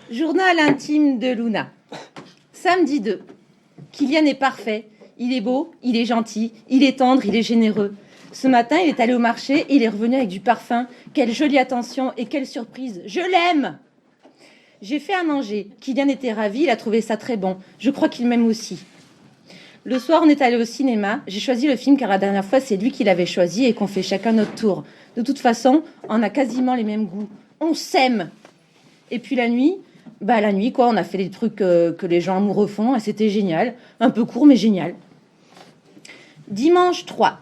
Journal intime de Luna. Samedi 2. Kylian est parfait. Il est beau, il est gentil, il est tendre, il est généreux. Ce matin, il est allé au marché et il est revenu avec du parfum. Quelle jolie attention et quelle surprise. Je l'aime! J'ai fait à manger. Kylian était ravi, il a trouvé ça très bon. Je crois qu'il m'aime aussi. Le soir, on est allé au cinéma. J'ai choisi le film car la dernière fois, c'est lui qui l'avait choisi et qu'on fait chacun notre tour. De toute façon, on a quasiment les mêmes goûts. On s'aime! Et puis la nuit, on a fait des trucs que les gens amoureux font et c'était génial. Un peu court, mais génial. Dimanche 3.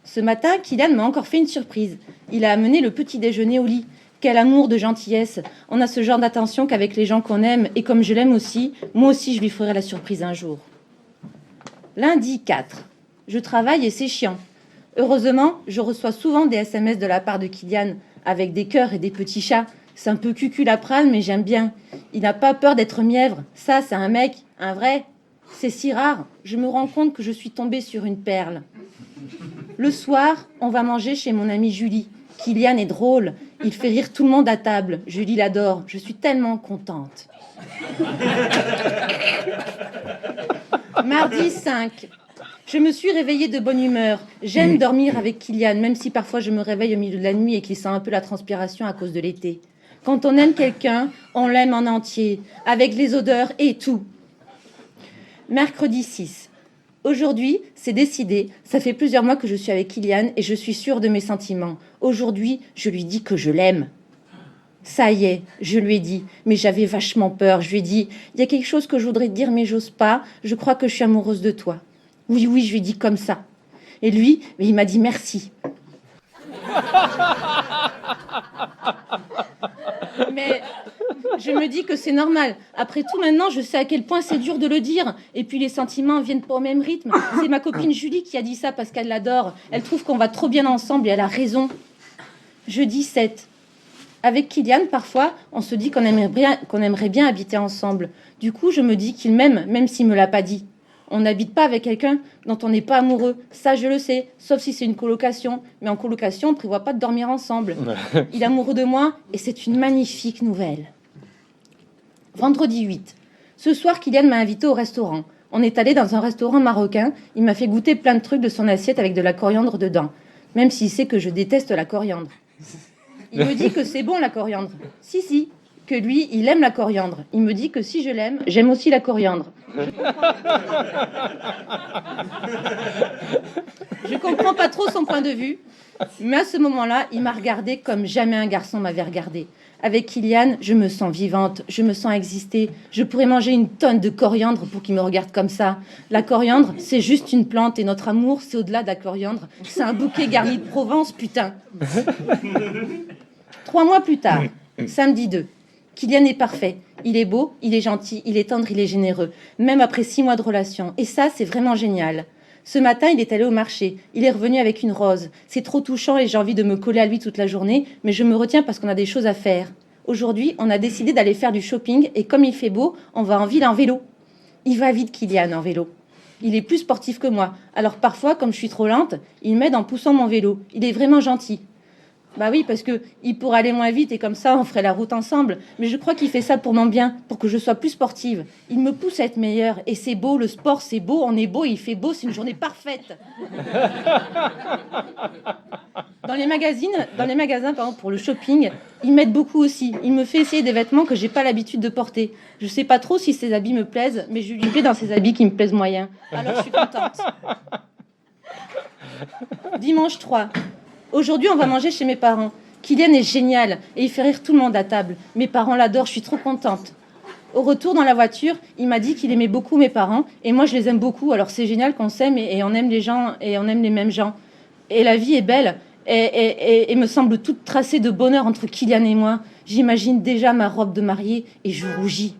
Ce matin, Kylian m'a encore fait une surprise. Il a amené le petit déjeuner au lit. Quel amour de gentillesse. On a ce genre d'attention qu'avec les gens qu'on aime. Et comme je l'aime aussi, moi aussi, je lui ferai la surprise un jour. Lundi 4. Je travaille et c'est chiant. Heureusement, je reçois souvent des SMS de la part de Kylian avec des cœurs et des petits chats. C'est un peu cuculaprane, mais j'aime bien. Il n'a pas peur d'être mièvre. Ça, c'est un mec, un vrai. C'est si rare. Je me rends compte que je suis tombée sur une perle. Le soir, on va manger chez mon amie Julie. Kylian est drôle. Il fait rire tout le monde à table. Julie l'adore. Je suis tellement contente. Mardi 5. Je me suis réveillée de bonne humeur. J'aime dormir avec Kylian, même si parfois je me réveille au milieu de la nuit et qu'il sent un peu la transpiration à cause de l'été. Quand on aime quelqu'un, on l'aime en entier, avec les odeurs et tout. Mercredi 6. Aujourd'hui, c'est décidé. Ça fait plusieurs mois que je suis avec Kylian et je suis sûre de mes sentiments. Aujourd'hui, je lui dis que je l'aime. Ça y est, je lui ai dit, mais j'avais vachement peur. Je lui ai dit, il y a quelque chose que je voudrais te dire, mais j'ose pas. Je crois que je suis amoureuse de toi. Oui, je lui ai dit comme ça. Et lui, il m'a dit merci. Mais je me dis que c'est normal. Après tout, maintenant, je sais à quel point c'est dur de le dire. Et puis, les sentiments viennent pas au même rythme. C'est ma copine Julie qui a dit ça parce qu'elle l'adore. Elle trouve qu'on va trop bien ensemble et elle a raison. Jeudi 7. Avec Kylian, parfois, on se dit qu'on aimerait bien habiter ensemble. Du coup, je me dis qu'il m'aime, même s'il me l'a pas dit. On n'habite pas avec quelqu'un dont on n'est pas amoureux. Ça, je le sais, sauf si c'est une colocation. Mais en colocation, on ne prévoit pas de dormir ensemble. Il est amoureux de moi et c'est une magnifique nouvelle. Vendredi 8. Ce soir, Kylian m'a invité au restaurant. On est allé dans un restaurant marocain. Il m'a fait goûter plein de trucs de son assiette avec de la coriandre dedans. Même s'il sait que je déteste la coriandre. Il me dit que c'est bon la coriandre. Si, que lui, il aime la coriandre. Il me dit que si je l'aime, j'aime aussi la coriandre. Je comprends pas trop son point de vue, mais à ce moment-là, il m'a regardé comme jamais un garçon m'avait regardé. Avec Kylian, je me sens vivante, je me sens exister. Je pourrais manger une tonne de coriandre pour qu'il me regarde comme ça. La coriandre, c'est juste une plante et notre amour, c'est au-delà de la coriandre. C'est un bouquet garni de Provence, putain. 3 mois plus tard, samedi 2. Kylian est parfait. Il est beau, il est gentil, il est tendre, il est généreux. Même après 6 mois de relation. Et ça, c'est vraiment génial. Ce matin, il est allé au marché. Il est revenu avec une rose. C'est trop touchant et j'ai envie de me coller à lui toute la journée, mais je me retiens parce qu'on a des choses à faire. Aujourd'hui, on a décidé d'aller faire du shopping et comme il fait beau, on va en ville en vélo. Il va vite, Kylian, en vélo. Il est plus sportif que moi. Alors parfois, comme je suis trop lente, il m'aide en poussant mon vélo. Il est vraiment gentil. Bah oui, parce qu'il pourrait aller moins vite et comme ça, on ferait la route ensemble. Mais je crois qu'il fait ça pour mon bien, pour que je sois plus sportive. Il me pousse à être meilleure. Et c'est beau, le sport, c'est beau, on est beau, il fait beau, c'est une journée parfaite. Dans les magasins, pour le shopping, il m'aide beaucoup aussi. Il me fait essayer des vêtements que j'ai pas l'habitude de porter. Je sais pas trop si ces habits me plaisent, mais je lui plais dans ces habits qui me plaisent moyen. Alors je suis contente. Dimanche 3. Aujourd'hui, on va manger chez mes parents. Kylian est génial et il fait rire tout le monde à table. Mes parents l'adorent, je suis trop contente. Au retour dans la voiture, il m'a dit qu'il aimait beaucoup mes parents et moi je les aime beaucoup. Alors c'est génial qu'on s'aime et on aime les gens et on aime les mêmes gens. Et la vie est belle et me semble toute tracée de bonheur entre Kylian et moi. J'imagine déjà ma robe de mariée et je rougis.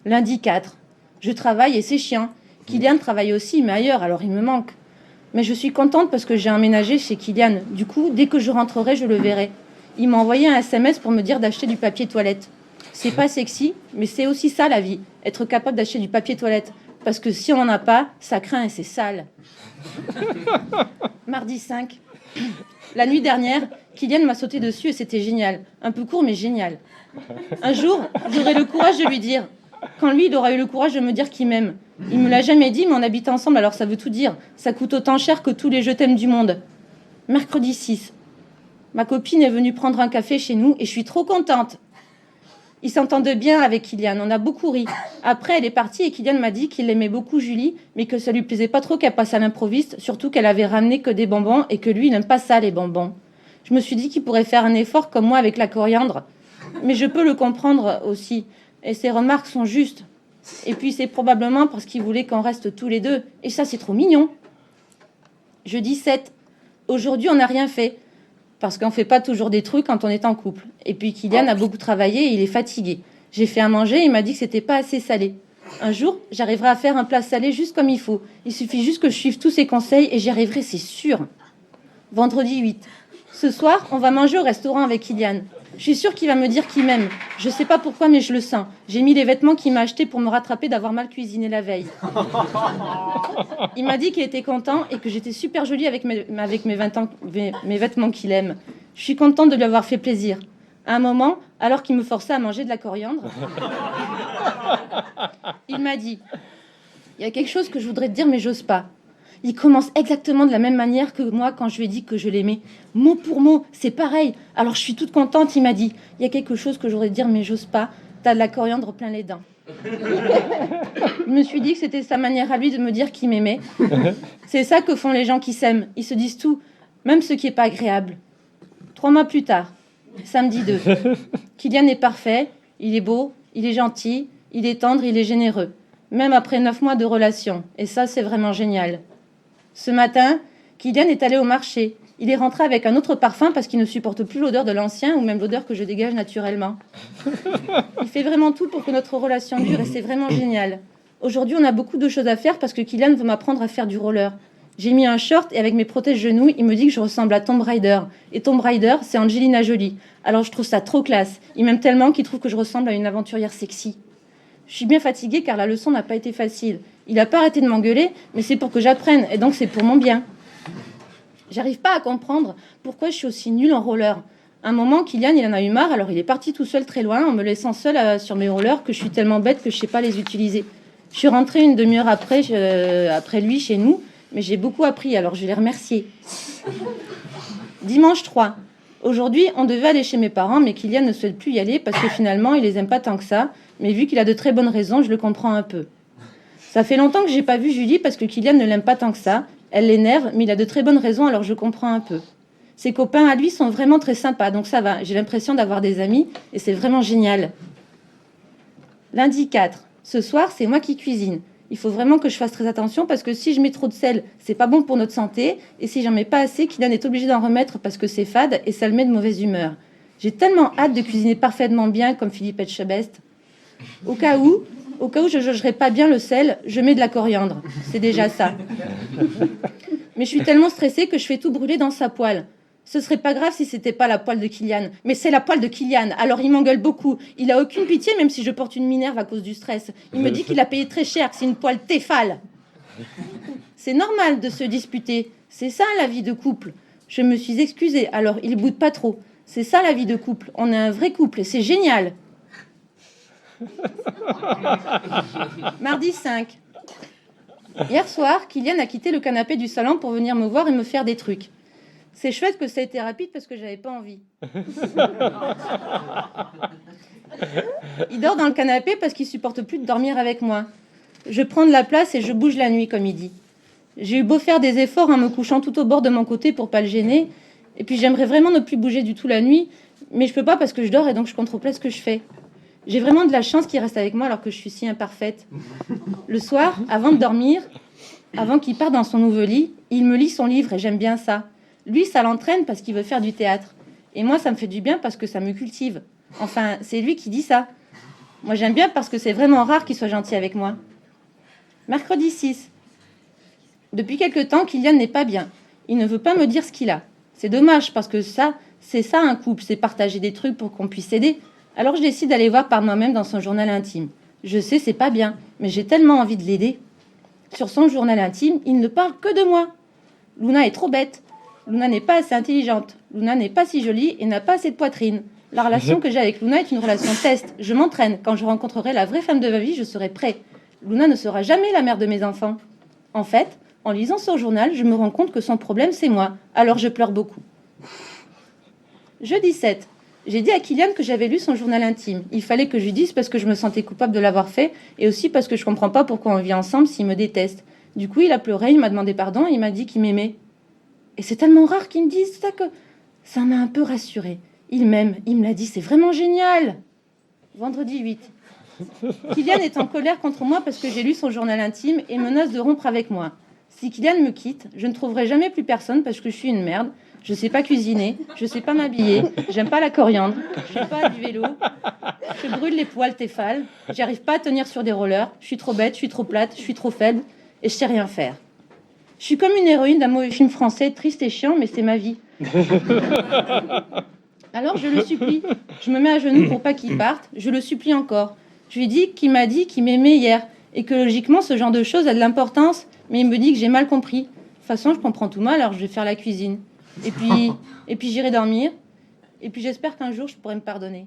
Lundi 4. Je travaille et c'est chiant. Kylian travaille aussi mais ailleurs, alors il me manque. Mais je suis contente parce que j'ai emménagé chez Kylian. Du coup, dès que je rentrerai, je le verrai. Il m'a envoyé un SMS pour me dire d'acheter du papier toilette. C'est pas sexy, mais c'est aussi ça la vie. Être capable d'acheter du papier toilette. Parce que si on n'en a pas, ça craint et c'est sale. Mardi 5. La nuit dernière, Kylian m'a sauté dessus et c'était génial. Un peu court, mais génial. Un jour, j'aurai le courage de lui dire. Quand lui, il aura eu le courage de me dire qu'il m'aime. Il me l'a jamais dit, mais on habite ensemble, alors ça veut tout dire. Ça coûte autant cher que tous les je t'aime du monde. Mercredi 6. Ma copine est venue prendre un café chez nous et je suis trop contente. Ils s'entendent bien avec Kylian, on a beaucoup ri. Après, elle est partie et Kylian m'a dit qu'il aimait beaucoup Julie, mais que ça lui plaisait pas trop qu'elle passe à l'improviste, surtout qu'elle avait ramené que des bonbons et que lui, il n'aime pas ça, les bonbons. Je me suis dit qu'il pourrait faire un effort comme moi avec la coriandre. Mais je peux le comprendre aussi. Et ses remarques sont justes. Et puis c'est probablement parce qu'il voulait qu'on reste tous les deux. Et ça, c'est trop mignon. Jeudi 7. Aujourd'hui, on n'a rien fait. Parce qu'on ne fait pas toujours des trucs quand on est en couple. Et puis Kylian a beaucoup travaillé et il est fatigué. J'ai fait à manger et il m'a dit que c'était pas assez salé. Un jour, j'arriverai à faire un plat salé juste comme il faut. Il suffit juste que je suive tous ses conseils et j'y arriverai, c'est sûr. Vendredi 8. Ce soir, on va manger au restaurant avec Kylian. Je suis sûre qu'il va me dire qu'il m'aime. Je sais pas pourquoi, mais je le sens. J'ai mis les vêtements qu'il m'a achetés pour me rattraper d'avoir mal cuisiné la veille. Il m'a dit qu'il était content et que j'étais super jolie avec mes vêtements qu'il aime. Je suis contente de lui avoir fait plaisir. À un moment, alors qu'il me forçait à manger de la coriandre, il m'a dit « Il y a quelque chose que je voudrais te dire, mais j'ose pas. » Il commence exactement de la même manière que moi quand je lui ai dit que je l'aimais. Mot pour mot, c'est pareil. Alors je suis toute contente, il m'a dit « Il y a quelque chose que je voudrais te dire, mais j'ose pas. T'as de la coriandre plein les dents. » Je me suis dit que c'était sa manière à lui de me dire qu'il m'aimait. C'est ça que font les gens qui s'aiment. Ils se disent tout, même ce qui n'est pas agréable. 3 mois plus tard, samedi 2. Kylian est parfait, il est beau, il est gentil, il est tendre, il est généreux. Même après 9 mois de relation. Et ça, c'est vraiment génial. Ce matin, Kylian est allé au marché. Il est rentré avec un autre parfum parce qu'il ne supporte plus l'odeur de l'ancien ou même l'odeur que je dégage naturellement. Il fait vraiment tout pour que notre relation dure et c'est vraiment génial. Aujourd'hui, on a beaucoup de choses à faire parce que Kylian veut m'apprendre à faire du roller. J'ai mis un short et avec mes protège-genoux, il me dit que je ressemble à Tomb Raider. Et Tomb Raider, c'est Angelina Jolie. Alors je trouve ça trop classe. Il m'aime tellement qu'il trouve que je ressemble à une aventurière sexy. Je suis bien fatiguée car la leçon n'a pas été facile. Il n'a pas arrêté de m'engueuler, mais c'est pour que j'apprenne, et donc c'est pour mon bien. J'arrive pas à comprendre pourquoi je suis aussi nulle en roller. À un moment, Kylian, il en a eu marre, alors il est parti tout seul très loin, en me laissant seule sur mes rollers, que je suis tellement bête que je sais pas les utiliser. Je suis rentrée une demi-heure après lui, chez nous, mais j'ai beaucoup appris, alors je l'ai remercié. Dimanche 3. Aujourd'hui, on devait aller chez mes parents, mais Kylian ne souhaite plus y aller parce que finalement, il les aime pas tant que ça. Mais vu qu'il a de très bonnes raisons, je le comprends un peu. Ça fait longtemps que j'ai pas vu Julie parce que Kylian ne l'aime pas tant que ça. Elle l'énerve, mais il a de très bonnes raisons, alors je comprends un peu. Ses copains à lui sont vraiment très sympas, donc ça va. J'ai l'impression d'avoir des amis et c'est vraiment génial. Lundi 4. Ce soir, c'est moi qui cuisine. Il faut vraiment que je fasse très attention parce que si je mets trop de sel, c'est pas bon pour notre santé. Et si j'en mets pas assez, Kylian est obligé d'en remettre parce que c'est fade et ça le met de mauvaise humeur. J'ai tellement hâte de cuisiner parfaitement bien comme Philippe Etchebest. Au cas où je jugerais pas bien le sel, je mets de la coriandre. C'est déjà ça. Mais je suis tellement stressée que je fais tout brûler dans sa poêle. Ce serait pas grave si c'était pas la poêle de Kylian. Mais c'est la poêle de Kylian, alors il m'engueule beaucoup. Il a aucune pitié, même si je porte une Minerve à cause du stress. Il me dit qu'il a payé très cher, que c'est une poêle Tefal. C'est normal de se disputer. C'est ça la vie de couple. Je me suis excusée, alors il boude pas trop. C'est ça la vie de couple. On est un vrai couple et c'est génial. Mardi 5. Hier soir, Kylian a quitté le canapé du salon pour venir me voir et me faire des trucs. C'est chouette que ça a été rapide parce que j'avais pas envie. Il dort dans le canapé parce qu'il supporte plus de dormir avec moi. Je prends de la place et je bouge la nuit, comme il dit. J'ai eu beau faire des efforts en me couchant tout au bord de mon côté pour pas le gêner. Et puis j'aimerais vraiment ne plus bouger du tout la nuit, mais je peux pas parce que je dors et donc je contrôle pas ce que je fais. J'ai vraiment de la chance qu'il reste avec moi alors que je suis si imparfaite. Le soir, avant de dormir, avant qu'il parte dans son nouveau lit, il me lit son livre et j'aime bien ça. Lui, ça l'entraîne parce qu'il veut faire du théâtre. Et moi, ça me fait du bien parce que ça me cultive. Enfin, c'est lui qui dit ça. Moi, j'aime bien parce que c'est vraiment rare qu'il soit gentil avec moi. Mercredi 6. Depuis quelque temps, Kylian n'est pas bien. Il ne veut pas me dire ce qu'il a. C'est dommage parce que c'est ça un couple, c'est partager des trucs pour qu'on puisse s'aider. Alors je décide d'aller voir par moi-même dans son journal intime. Je sais, c'est pas bien, mais j'ai tellement envie de l'aider. Sur son journal intime, il ne parle que de moi. Luna est trop bête. Luna n'est pas assez intelligente. Luna n'est pas si jolie et n'a pas assez de poitrine. La relation que j'ai avec Luna est une relation test. Je m'entraîne. Quand je rencontrerai la vraie femme de ma vie, je serai prêt. Luna ne sera jamais la mère de mes enfants. En fait, en lisant son journal, je me rends compte que son problème, c'est moi. Alors je pleure beaucoup. Jeudi 7. J'ai dit à Kylian que j'avais lu son journal intime. Il fallait que je lui dise parce que je me sentais coupable de l'avoir fait et aussi parce que je comprends pas pourquoi on vit ensemble s'il me déteste. Du coup, il a pleuré, il m'a demandé pardon et il m'a dit qu'il m'aimait. Et c'est tellement rare qu'il me dise ça que ça m'a un peu rassurée. Il m'aime, il me l'a dit, c'est vraiment génial. Vendredi 8. Kylian est en colère contre moi parce que j'ai lu son journal intime et menace de rompre avec moi. Si Kylian me quitte, je ne trouverai jamais plus personne parce que je suis une merde. Je sais pas cuisiner, je sais pas m'habiller, j'aime pas la coriandre, je fais pas du vélo, je brûle les poils téphales, j'arrive pas à tenir sur des rollers, je suis trop bête, je suis trop plate, je suis trop faible et je sais rien faire. Je suis comme une héroïne d'un mauvais film français, triste et chiant, mais c'est ma vie. Alors je le supplie, je me mets à genoux pour pas qu'il parte, je le supplie encore. Je lui dis qu'il m'a dit qu'il m'aimait hier et que logiquement ce genre de choses a de l'importance, mais il me dit que j'ai mal compris. De toute façon, je comprends tout mal, alors je vais faire la cuisine. Et puis j'irai dormir. Et puis j'espère qu'un jour je pourrai me pardonner.